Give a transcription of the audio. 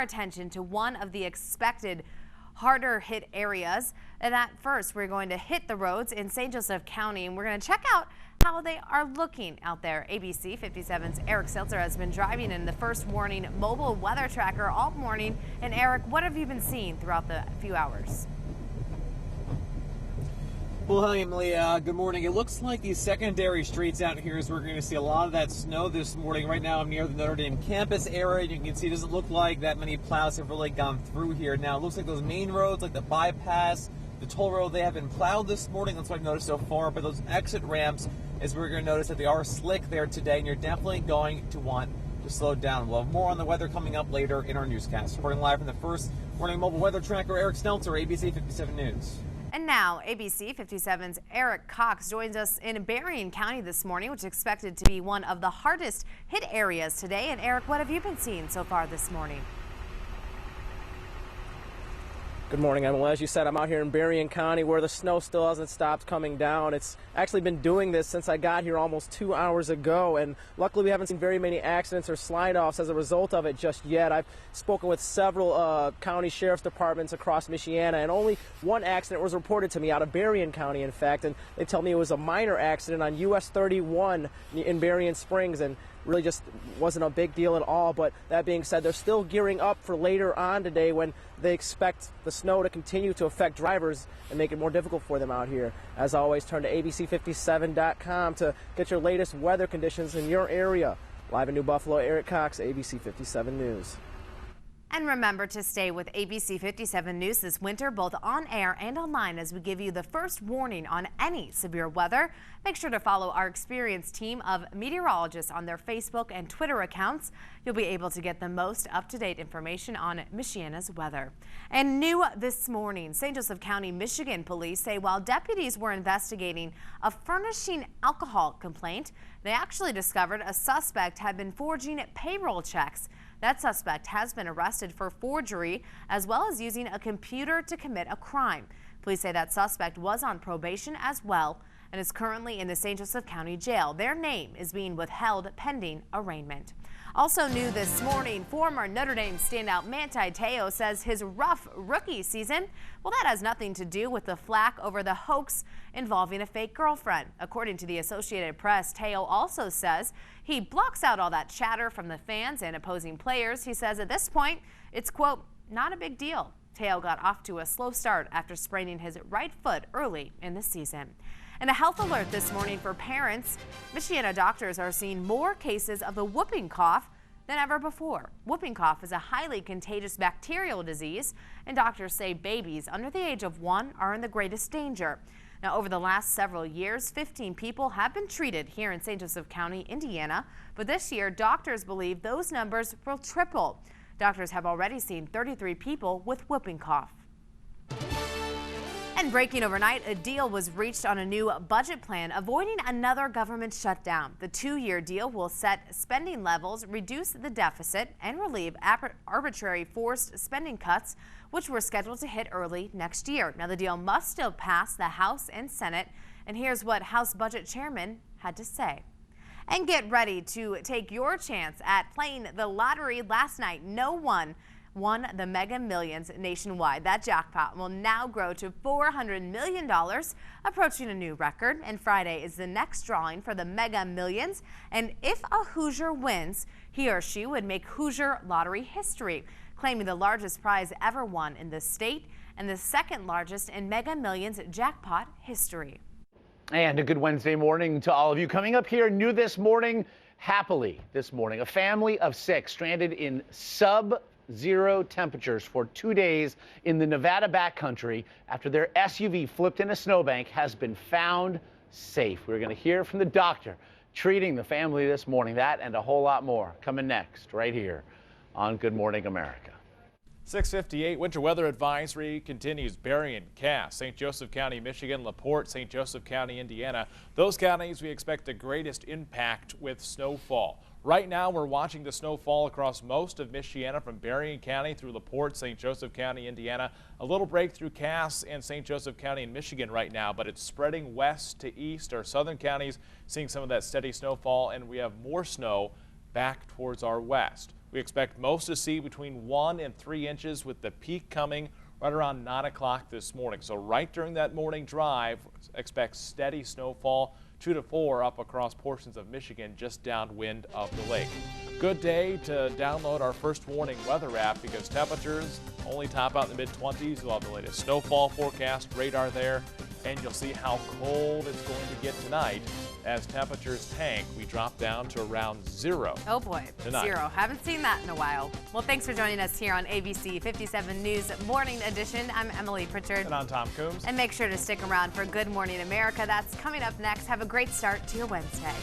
Attention to one of the expected harder hit areas. And at first, we're going to hit the roads in St. Joseph County, and we're going to check out how they are looking out there. ABC 57's Eric Seltzer has been driving in the First Warning mobile weather tracker all morning. And Eric, what have you been seeing throughout the few hours? Well, hi, Emily. Good morning. It looks like these secondary streets out here is where we're going to see a lot of that snow this morning. Right now, I'm near the Notre Dame campus area. You can see it doesn't look like that many plows have really gone through here. Now, it looks like those main roads, like the bypass, the toll road, they have been plowed this morning. That's what I've noticed so far. But those exit ramps is where you're going to notice that they are slick there today, and you're definitely going to want to slow down. We'll have more on the weather coming up later in our newscast. Reporting live from the First Warning mobile weather tracker, Eric Stelter, ABC 57 News. And now, ABC 57's Eric Cox joins us in Berrien County this morning, which is expected to be one of the hardest hit areas today. And Eric, what have you been seeing so far this morning? Good morning, Emily. As you said, I'm out here in Berrien County where the snow still hasn't stopped coming down. It's actually been doing this since I got here almost 2 hours ago, and luckily we haven't seen very many accidents or slide-offs as a result of it just yet. I've spoken with several county sheriff's departments across Michiana, and only one accident was reported to me out of Berrien County, in fact, and they tell me it was a minor accident on US 31 in Berrien Springs, and really just wasn't a big deal at all. But that being said, they're still gearing up for later on today when they expect the snow to continue to affect drivers and make it more difficult for them out here. As always, turn to abc57.com to get your latest weather conditions in your area. Live in New Buffalo, Eric Cox, ABC 57 News. And remember to stay with ABC 57 News this winter, both on air and online, as we give you the first warning on any severe weather. Make sure to follow our experienced team of meteorologists on their Facebook and Twitter accounts. You'll be able to get the most up-to-date information on Michiana's weather. And new this morning, St. Joseph County, Michigan police say while deputies were investigating a furnishing alcohol complaint, they actually discovered a suspect had been forging payroll checks. That suspect has been arrested for forgery as well as using a computer to commit a crime. Police say that suspect was on probation as well and is currently in the St. Joseph County Jail. Their name is being withheld pending arraignment. Also new this morning, former Notre Dame standout Manti Te'o says his rough rookie season, well, that has nothing to do with the flack over the hoax involving a fake girlfriend. According to the Associated Press, Te'o also says he blocks out all that chatter from the fans and opposing players. He says at this point, it's, quote, not a big deal. Te'o got off to a slow start after spraining his right foot early in the season. And a health alert this morning for parents. Michiana doctors are seeing more cases of the whooping cough than ever before. Whooping cough is a highly contagious bacterial disease, and doctors say babies under the age of 1 are in the greatest danger. Now, over the last several years, 15 people have been treated here in St. Joseph County, Indiana, but this year, doctors believe those numbers will triple. Doctors have already seen 33 people with whooping cough. And breaking overnight, a deal was reached on a new budget plan, avoiding another government shutdown. The 2-year deal will set spending levels, reduce the deficit, and relieve arbitrary forced spending cuts, which were scheduled to hit early next year. Now, the deal must still pass the House and Senate, and here's what House Budget Chairman had to say. And get ready to take your chance at playing the lottery last night. No one won the Mega Millions nationwide. That jackpot will now grow to $400 million, approaching a new record. And Friday is the next drawing for the Mega Millions. And if a Hoosier wins, he or she would make Hoosier lottery history, claiming the largest prize ever won in the state and the second largest in Mega Millions jackpot history. And a good Wednesday morning to all of you. Coming up here new this morning, happily this morning, a family of 6 stranded in sub-zero temperatures for 2 days in the Nevada backcountry after their SUV flipped in a snowbank has been found safe. We're going to hear from the doctor treating the family this morning. That and a whole lot more coming next right here on Good Morning America. 6:58 winter weather advisory continues. Berrien, Cass, St. Joseph County, Michigan, LaPorte, St. Joseph County, Indiana. Those counties we expect the greatest impact with snowfall. Right now we're watching the snowfall across most of Michiana from Berrien County through LaPorte, St. Joseph County, Indiana. A little break through Cass and St. Joseph County in Michigan right now, but it's spreading west to east. Our southern counties seeing some of that steady snowfall, and we have more snow back towards our west. We expect most to see between 1 and 3 inches, with the peak coming right around 9 o'clock this morning. So right during that morning drive, expect steady snowfall, 2 to 4 up across portions of Michigan just downwind of the lake. Good day to download our First Warning weather app because temperatures only top out in the mid-20s. We'll have the latest snowfall forecast, radar there, and you'll see how cold it's going to get tonight. As temperatures tank, we drop down to around 0. Oh boy, tonight. 0. Haven't seen that in a while. Well, thanks for joining us here on ABC 57 News Morning Edition. I'm Emily Pritchard. And I'm Tom Coombs. And make sure to stick around for Good Morning America. That's coming up next. Have a great start to your Wednesday.